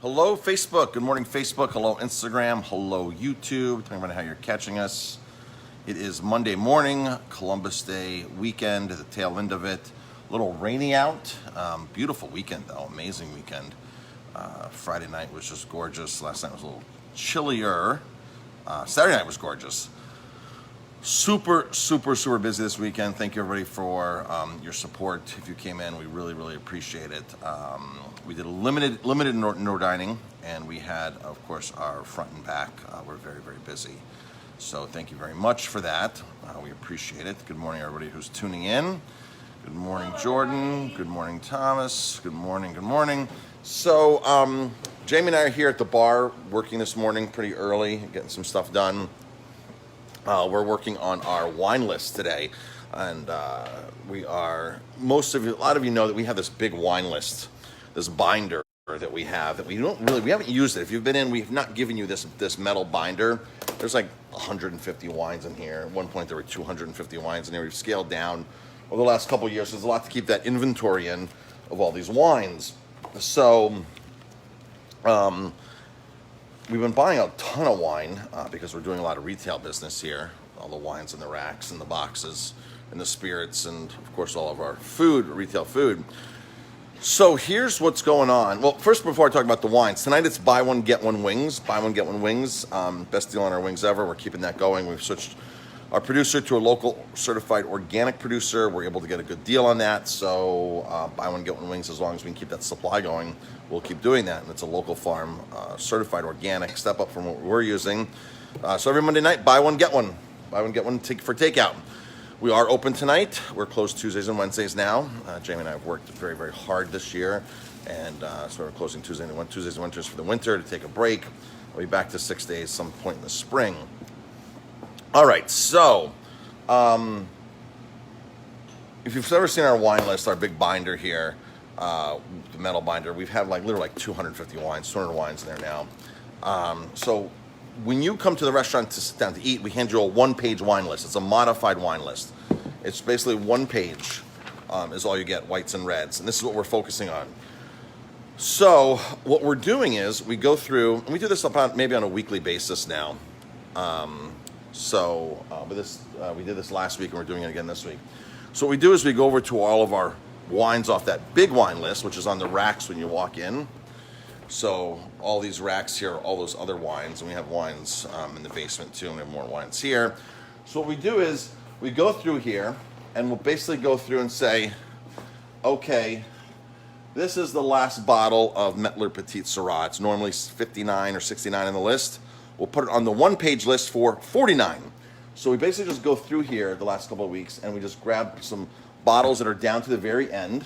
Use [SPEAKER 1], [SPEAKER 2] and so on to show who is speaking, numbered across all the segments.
[SPEAKER 1] Hello, Facebook. Good morning, Facebook. Hello, Instagram. Hello, YouTube. Depending on how you're catching us. It is Monday morning, Columbus Day weekend, the tail end of it. A little rainy out. Beautiful weekend, though. Amazing weekend. Friday night was just gorgeous. Last night was a little chillier. Saturday night was gorgeous. Super busy this weekend. Thank you, everybody, for your support. If you came in, we really appreciate it. We did a limited indoor dining, and we had, of course, our front and back. We're very busy. So thank you very much for that. We appreciate it. Good morning, everybody who's tuning in. Good morning, Jordan. Good morning, Thomas. Good morning. So Jamie and I are here at the bar working this morning pretty early, getting some stuff done. We're working on our wine list today, and a lot of you know that we have this big wine list, this binder that we haven't used it. If you've been in, we've not given you this metal binder. There's like 150 wines in here. At one point there were 250 wines in here. We've scaled down over the last couple of years. There's a lot to keep that inventory in of all these wines. So we've been buying a ton of wine because we're doing a lot of retail business here. All the wines in the racks and the boxes and the spirits and, of course, all of our food, retail food. So here's what's going on. Well, first, before I talk about the wines, tonight it's buy one, get one wings. Buy one, get one wings. Best deal on our wings ever. We're keeping that going. We've switched our producer to a local certified organic producer. We're able to get a good deal on that. So buy one, get one wings. As long as we can keep that supply going, we'll keep doing that. And it's a local farm, certified organic, step up from what we're using. So every Monday night, buy one, get one. Buy one, get one for takeout. We are open tonight. We're closed Tuesdays and Wednesdays now. Jamie and I have worked very hard this year. And so we're closing Tuesdays and Wednesdays for the winter to take a break. We'll be back to 6 days some point in the spring. All right, so if you've ever seen our wine list, our big binder here, the metal binder, we've had literally 250 wines, 200 wines in there now. So when you come to the restaurant to sit down to eat, we hand you a one-page wine list. It's a modified wine list. It's basically one page is all you get, whites and reds, and this is what we're focusing on. So what we're doing is we go through, and we do this about maybe on a weekly basis now. We did this last week, and we're doing it again this week. So what we do is we go over to all of our wines off that big wine list, which is on the racks when you walk in. So all these racks here, all those other wines, and we have wines in the basement too, and we have more wines here. So what we do is we go through here, and we'll basically go through and say, okay, this is the last bottle of Metler Petit Syrah. It's normally 59 or 69 on the list. We'll put it on the one-page list for 49. So we basically just go through here the last couple of weeks, and we just grab some bottles that are down to the very end.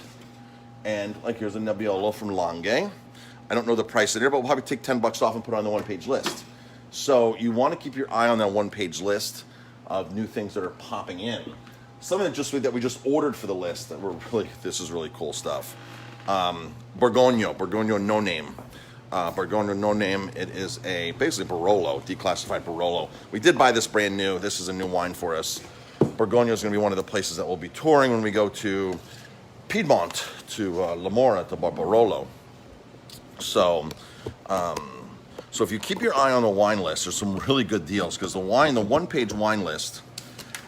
[SPEAKER 1] And here's a Nebbiolo from Langhe. I don't know the price of it, but we'll probably take $10 off and put it on the one-page list. So you want to keep your eye on that one-page list of new things that are popping in. Something that we just ordered for the list that this is really cool stuff. Borgogno No Name. Borgogno No Name. It is basically Barolo, declassified Barolo. We did buy this brand new. This is a new wine for us. Borgogno is going to be one of the places that we'll be touring when we go to Piedmont, to Lamora, to Barolo. So if you keep your eye on the wine list, there's some really good deals, because the one-page wine list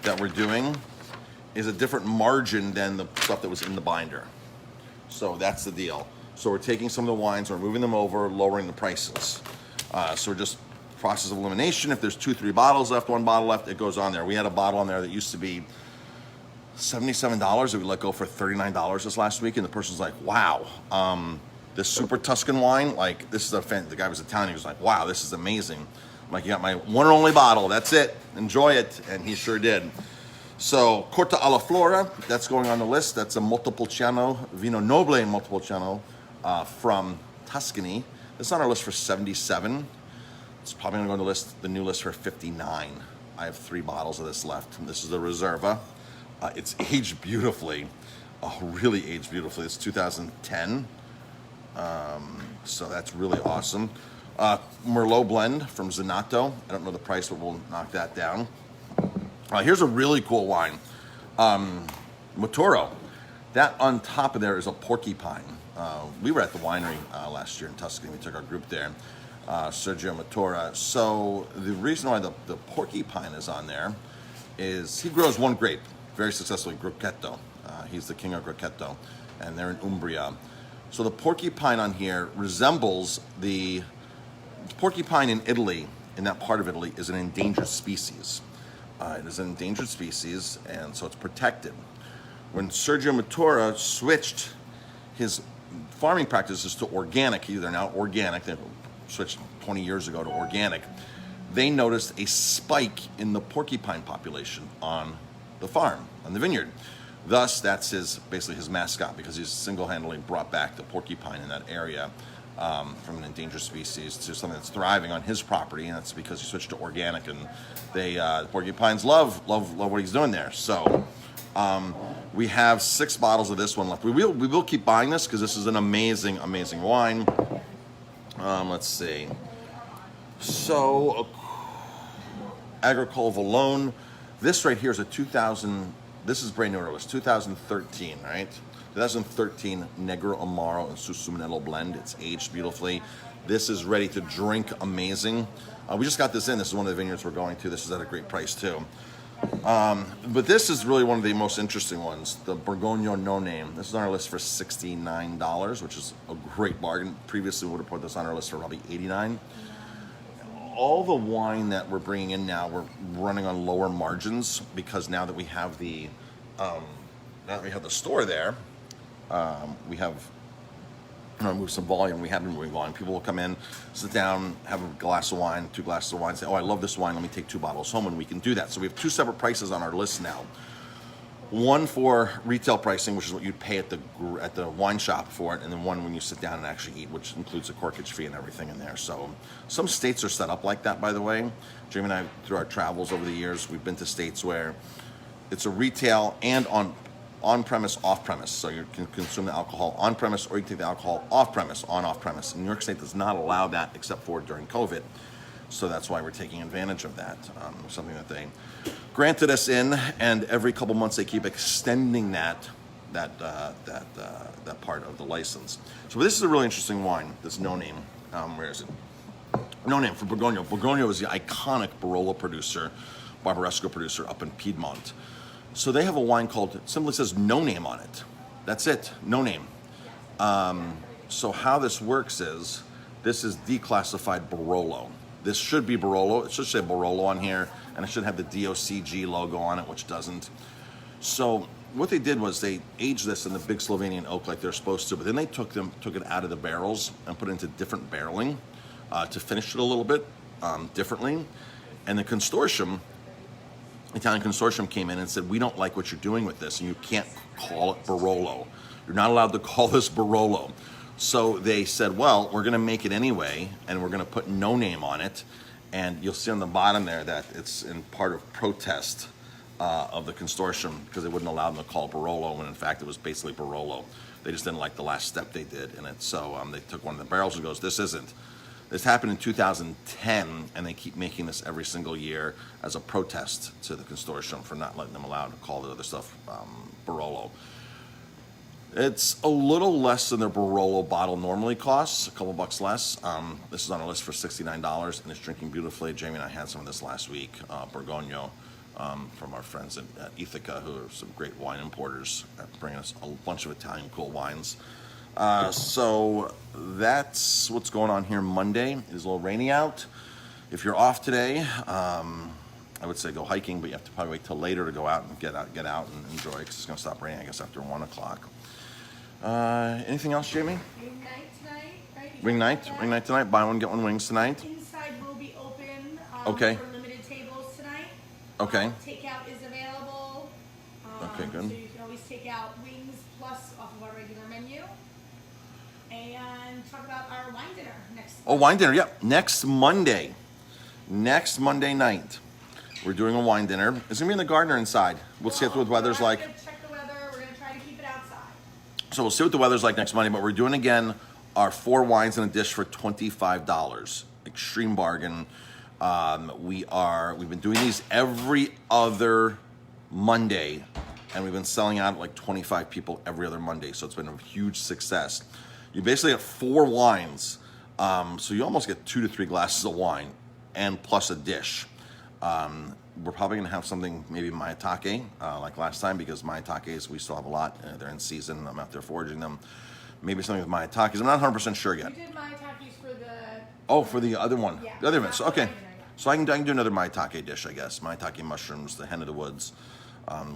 [SPEAKER 1] that we're doing is a different margin than the stuff that was in the binder. So that's the deal. So we're taking some of the wines, we're moving them over, lowering the prices. So we're just process of elimination. If there's 2-3 bottles left, 1 bottle left, it goes on there. We had a bottle on there that used to be $77 that we let go for $39 this last week, and the person's like, wow, this super Tuscan wine, the guy was Italian, he was like, wow, this is amazing. I'm like, you got my one and only bottle, that's it, enjoy it, and he sure did. So, Corta alla Flora, that's going on the list. That's a Montepulciano, Vino Noble Montepulciano from Tuscany. It's on our list for 77. It's probably going to go on the new list for 59. I have 3 bottles of this left. This is the Reserva. It's aged beautifully. Really aged beautifully. It's 2010. So that's really awesome. Merlot blend from Zanato. I don't know the price, but we'll knock that down. Here's a really cool wine. Motoro. That on top of there is a porcupine. We were at the winery last year in Tuscany. We took our group there. Sergio Matura. So the reason why the porcupine is on there is he grows one grape very successfully, Grucchetto. He's the king of Grucchetto, and they're in Umbria. So the porcupine on here resembles the porcupine in Italy. In that part of Italy, is an endangered species. It is an endangered species, and so it's protected. When Sergio Matura switched his farming practices to organic, they're now organic, they switched 20 years ago to organic, they noticed a spike in the porcupine population on the farm, on the vineyard. Thus, that's basically his mascot, because he's single-handedly brought back the porcupine in that area from an endangered species to something that's thriving on his property, and that's because he switched to organic, and the porcupines love what he's doing there. So we have 6 bottles of this one left. We will keep buying this because this is an amazing wine. Let's see. So Agricole Vallone. This right here is a 2000. This is brand new. It was 2013, right? 2013 Negro Amaro and Susumanello blend. It's aged beautifully. This is ready to drink amazing. We just got this in. This is one of the vineyards we're going to. This is at a great price too. But this is really one of the most interesting ones, the Borgogno No Name. This is on our list for $69, which is a great bargain. Previously, we would have put this on our list for probably $89. All the wine that we're bringing in now, we're running on lower margins because now that we have the store there, we have move some volume. We have been moving volume. People will come in, sit down, have a glass of wine, 2 glasses of wine, say, "Oh, I love this wine. Let me take 2 bottles home," and we can do that. So we have 2 separate prices on our list now. One for retail pricing, which is what you'd pay at the wine shop for it, and then one when you sit down and actually eat, which includes a corkage fee and everything in there. So some states are set up like that, by the way. Jamie and I, through our travels over the years, we've been to states where it's a retail and on-premise, off-premise. So you can consume the alcohol on-premise, or you can take the alcohol off-premise, off-premise. And New York State does not allow that except for during COVID. So that's why we're taking advantage of that. Something that they granted us in, and every couple months they keep extending that part of the license. So this is a really interesting wine. This No Name. Where is it? No Name for Borgogno. Borgogno is the iconic Barolo producer, Barbaresco producer up in Piedmont. So they have a wine called, it simply says No Name on it. That's it, No Name. So how this works is, this is declassified Barolo. This should be Barolo. It should say Barolo on here, and it should have the DOCG logo on it, which doesn't. So what they did was they aged this in the big Slovenian oak like they're supposed to, but then they took it out of the barrels and put it into different barreling to finish it a little bit differently. And the Italian consortium came in and said, "We don't like what you're doing with this, and you can't call it Barolo. You're not allowed to call this Barolo." So they said, "Well, we're going to make it anyway, and we're going to put No Name on it." And you'll see on the bottom there that it's in part of protest of the consortium, because they wouldn't allow them to call it Barolo, when in fact it was basically Barolo. They just didn't like the last step they did in it. So they took one of the barrels and goes, "This isn't." This happened in 2010, and they keep making this every single year as a protest to the consortium for not letting them allow to call the other stuff Barolo. It's a little less than their Barolo bottle normally costs, a couple bucks less. This is on our list for $69, and it's drinking beautifully. Jamie and I had some of this last week, Borgogno, from our friends at Ithaca, who are some great wine importers, bringing us a bunch of Italian cool wines. So that's what's going on here Monday. It is a little rainy out. If you're off today, I would say go hiking, but you have to probably wait till later to go out and get out and enjoy, because it's going to stop raining, I guess, after 1 o'clock. Anything else, Jamie?
[SPEAKER 2] Wing night tonight, right?
[SPEAKER 1] Wing night tonight. Buy one, get one wings tonight.
[SPEAKER 2] Inside will be open
[SPEAKER 1] Okay.
[SPEAKER 2] for limited tables tonight.
[SPEAKER 1] Okay.
[SPEAKER 2] Takeout is available.
[SPEAKER 1] Okay, good.
[SPEAKER 2] So you can always take out wings plus off of our regular menu. And talk about our wine dinner next.
[SPEAKER 1] Oh, wine dinner, yeah. Next Monday night, we're doing a wine dinner. It's going to be in the Gardner inside. We'll see what the weather's like.
[SPEAKER 2] Check the weather. We're going to try to keep it outside.
[SPEAKER 1] So we'll see what the weather's like next Monday, but we're doing again our 4 wines in a dish for $25. Extreme bargain. We've been doing these every other Monday and we've been selling out like 25 people every other Monday, so it's been a huge success. You basically get 4 wines, so you almost get 2 to 3 glasses of wine, and plus a dish. We're probably going to have something, maybe maitake, like last time, because maitakes, we still have a lot. They're in season. I'm out there foraging them. Maybe something with maitakes. I'm not 100% sure yet.
[SPEAKER 2] You did maitakes for the...
[SPEAKER 1] Oh, for the other one.
[SPEAKER 2] Yeah.
[SPEAKER 1] The other event. So, okay.
[SPEAKER 2] Yeah.
[SPEAKER 1] So I can do another maitake dish, I guess. Maitake mushrooms, the hen of the woods.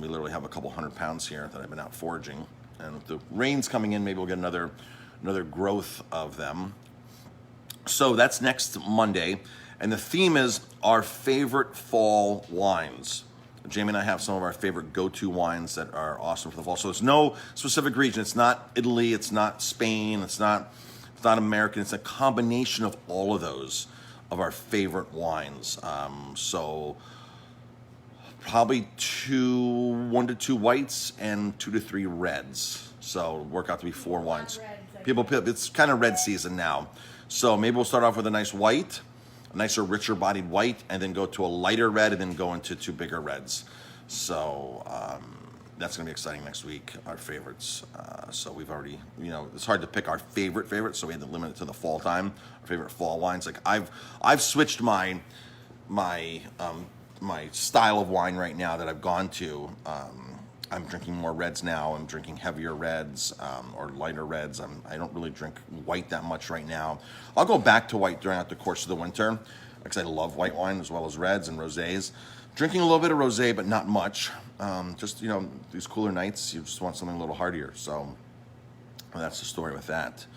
[SPEAKER 1] We literally have a couple 100 pounds here that I've been out foraging. And with the rains coming in, maybe we'll get another growth of them. So that's next Monday. And the theme is our favorite fall wines. Jamie and I have some of our favorite go-to wines that are awesome for the fall. So there's no specific region. It's not Italy. It's not Spain. It's not American. It's a combination of all of those, of our favorite wines. So probably 1 to 2 whites and 2 to 3 reds. So work out to be 4 wines. It's kind of red season now. So maybe we'll start off with a nice white, a nicer, richer bodied white, and then go to a lighter red, and then go into 2 bigger reds. So that's going to be exciting next week, our favorites. So we've already, it's hard to pick our favorite, so we had to limit it to the fall time, our favorite fall wines. Like I've switched my style of wine right now that I've gone to. I'm drinking more reds now. I'm drinking heavier reds or lighter reds. I don't really drink white that much right now. I'll go back to white during the course of the winter because I love white wine as well as reds and rosés. Drinking a little bit of rosé, but not much. Just, these cooler nights, you just want something a little heartier. So that's the story with that.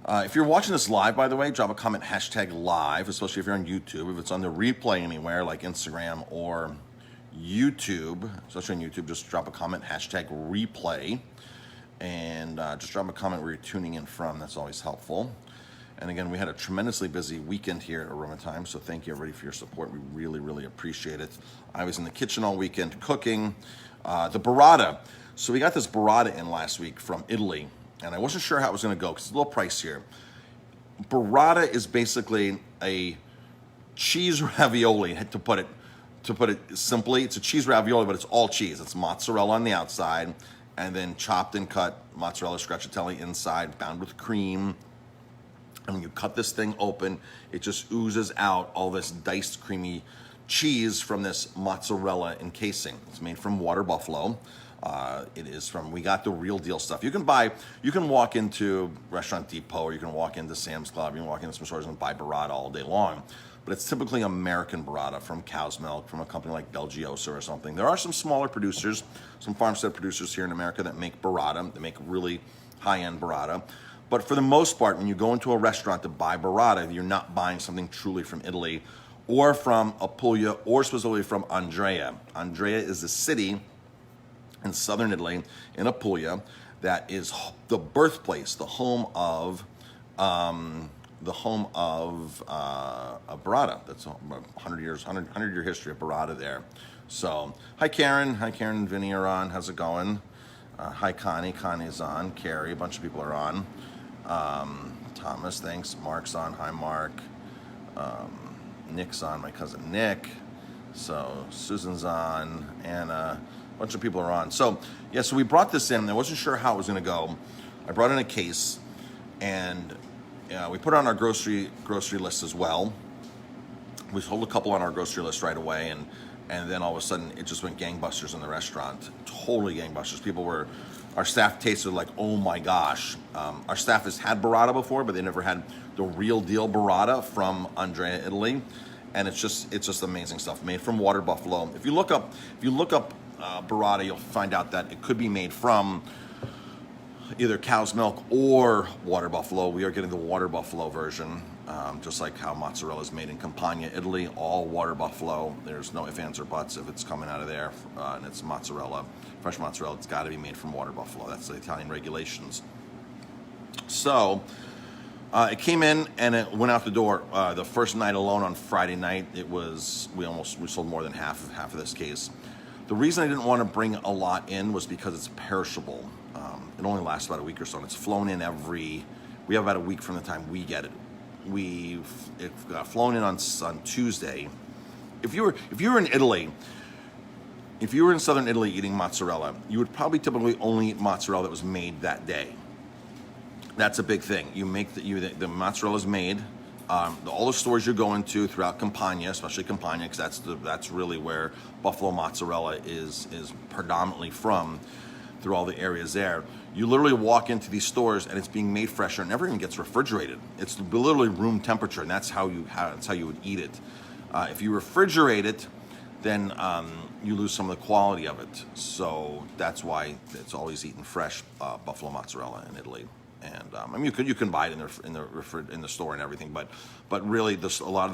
[SPEAKER 1] If you're watching this live, by the way, drop a comment, #live, especially if you're on YouTube. If it's on the replay anywhere, like Instagram or YouTube, especially on YouTube, just drop a comment, #replay, and just drop a comment where you're tuning in from. That's always helpful. And again, we had a tremendously busy weekend here at Aroma Time, so thank you everybody for your support. We really, really appreciate it. I was in the kitchen all weekend cooking. The burrata. So we got this burrata in last week from Italy, and I wasn't sure how it was going to go because it's a little pricier. Burrata is basically a cheese ravioli, to put it simply. It's a cheese ravioli, but it's all cheese. It's mozzarella on the outside, and then chopped and cut mozzarella stracciatella inside, bound with cream. And when you cut this thing open, it just oozes out all this diced creamy cheese from this mozzarella encasing. It's made from water buffalo. We got the real deal stuff. You can walk into Restaurant Depot, or you can walk into Sam's Club, you can walk into some stores and buy burrata all day long. But it's typically American burrata from cow's milk, from a company like Belgioso or something. There are some smaller producers, some farmstead producers here in America that make burrata, that make really high-end burrata. But for the most part, when you go into a restaurant to buy burrata, you're not buying something truly from Italy or from Apulia or specifically from Andrea. Andrea is a city in southern Italy, in Apulia, that is the birthplace, the home of a burrata. That's a 100-year history of burrata there. So, hi Karen and Vinny are on. How's it going? Hi Connie's on. Carrie, a bunch of people are on. Thomas, thanks. Mark's on. Hi Mark. Nick's on. My cousin Nick. So Susan's on. Anna. A bunch of people are on. So we brought this in. I wasn't sure how it was going to go. I brought in a case, and we put it on our grocery list as well. We sold a couple on our grocery list right away, and then all of a sudden it just went gangbusters in the restaurant. Totally gangbusters. Our staff tasted like, oh my gosh. Our staff has had burrata before, but they never had the real deal burrata from Andrea, Italy. And it's just amazing stuff, made from water buffalo. If you look up burrata, you'll find out that it could be made from either cow's milk or water buffalo. We are getting the water buffalo version, just like how mozzarella is made in Campania, Italy, all water buffalo. There's no ifs, ands, or buts if it's coming out of there, and it's mozzarella, fresh mozzarella. It's got to be made from water buffalo. That's the Italian regulations. So it came in and it went out the door. The first night alone on Friday night, we sold more than half of this case. The reason I didn't want to bring a lot in was because it's perishable. It only lasts about a week or so, and it's flown in we have about a week from the time we get it. It got flown in on Tuesday. If you were in Italy, if you were in southern Italy eating mozzarella, you would probably typically only eat mozzarella that was made that day. That's a big thing. You make the mozzarella is made. All the stores you go into throughout Campania, especially Campania, because that's really where buffalo mozzarella is predominantly from, through all the areas there. You literally walk into these stores and it's being made fresher. It never even gets refrigerated. It's literally room temperature, and that's how you would eat it. If you refrigerate it, then you lose some of the quality of it. So that's why it's always eaten fresh, buffalo mozzarella in Italy. And I mean, you can buy it in the store and everything, but really, a lot of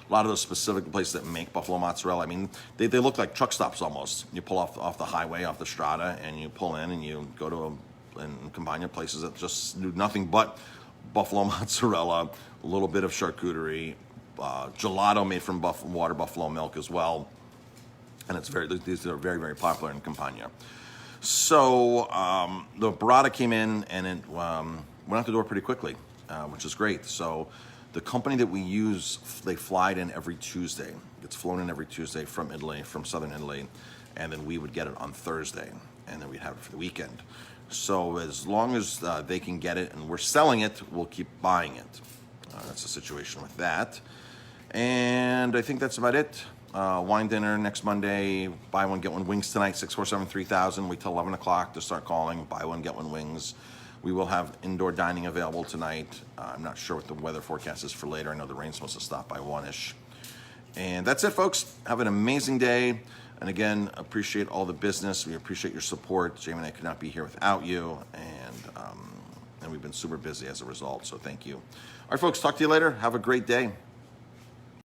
[SPEAKER 1] those specific places that make buffalo mozzarella, I mean, they look like truck stops almost. You pull off the highway, off the strada, and you pull in and you go to and combine places that just do nothing but buffalo mozzarella, a little bit of charcuterie, gelato made from water buffalo milk as well, and these are very, very popular in Campania. So the burrata came in and it went out the door pretty quickly, which is great. So the company that we use, they fly it in every Tuesday. It's flown in every Tuesday from Italy, from southern Italy, and then we would get it on Thursday, and then we'd have it for the weekend. So as long as they can get it and we're selling it, we'll keep buying it. That's the situation with that. And I think that's about it. Wine dinner next Monday. Buy one, get one. Wings tonight, 647-3000. Wait till 11 o'clock to start calling. Buy one, get one wings. We will have indoor dining available tonight. I'm not sure what the weather forecast is for later. I know the rain's supposed to stop by 1-ish. And that's it, folks. Have an amazing day. And again, appreciate all the business. We appreciate your support. Jamie and I could not be here without you. And we've been super busy as a result, so thank you. All right, folks, talk to you later. Have a great day.